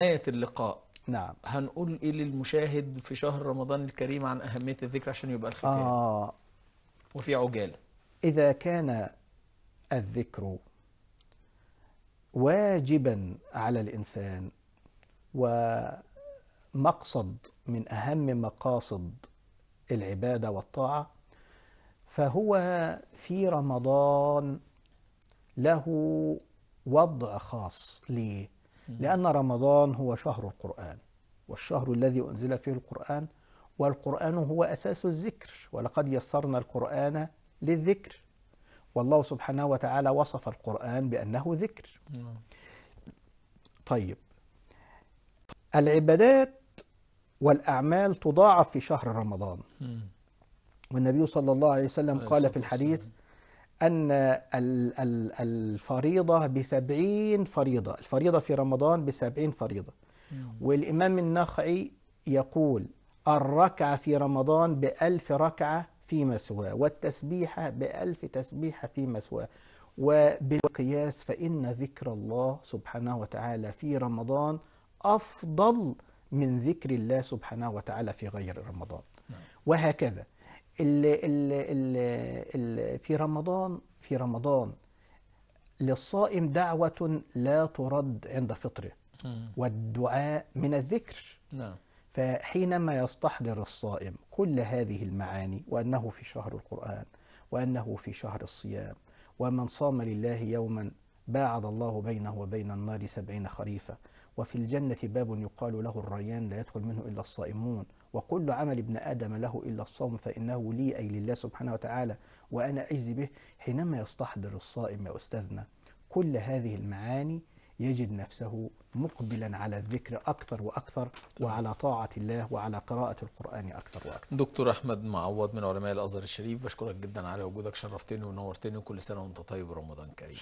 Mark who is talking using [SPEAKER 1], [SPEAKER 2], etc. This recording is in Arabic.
[SPEAKER 1] نهاية اللقاء
[SPEAKER 2] نعم.
[SPEAKER 1] هنقول ايه للمشاهد في شهر رمضان الكريم عن أهمية الذكر عشان يبقى الختام
[SPEAKER 2] آه
[SPEAKER 1] وفي عجالة؟
[SPEAKER 2] إذا كان الذكر واجبا على الإنسان ومقصد من أهم مقاصد العبادة والطاعة، فهو في رمضان له وضع خاص. ليه؟ لأن رمضان هو شهر القرآن، والشهر الذي أنزل فيه القرآن، والقرآن هو أساس الذكر، ولقد يسرنا القرآن للذكر، والله سبحانه وتعالى وصف القرآن بأنه ذكر. طيب، العبادات والأعمال تضاعف في شهر رمضان، والنبي صلى الله عليه وسلم
[SPEAKER 1] عليه
[SPEAKER 2] قال
[SPEAKER 1] الصلاة
[SPEAKER 2] في الحديث
[SPEAKER 1] والسلام.
[SPEAKER 2] أن الفريضة ب70 فريضة، الفريضة في رمضان ب70 فريضة. والإمام النخعي يقول الركعة في رمضان ب1000 ركعة فيما سواه، والتسبيحة ب1000 تسبيحة فيما سواه. وبالقياس فإن ذكر الله سبحانه وتعالى في رمضان أفضل من ذكر الله سبحانه وتعالى في غير رمضان. وهكذا في رمضان للصائم دعوة لا ترد عند فطره، والدعاء من الذكر.
[SPEAKER 1] نعم.
[SPEAKER 2] فحينما يستحضر الصائم كل هذه المعاني، وأنه في شهر القرآن، وأنه في شهر الصيام، ومن صام لله يوما باعد الله بينه وبين النار 70 خريفا، وفي الجنة باب يقال له الريان لا يدخل منه إلا الصائمون، وكل عمل ابن آدم له إلا الصوم فإنه لي، أي لله سبحانه وتعالى، وأنا أجزي به. حينما يستحضر الصائم يا أستاذنا كل هذه المعاني يجد نفسه مقبلا على الذكر أكثر وأكثر، وعلى طاعة الله، وعلى قراءة القرآن أكثر وأكثر.
[SPEAKER 1] دكتور أحمد معوض من علماء الأزهر الشريف، بشكرك جدا على وجودك، شرفتني ونورتني، وكل سنة وأنت طيب ورمضان كريم.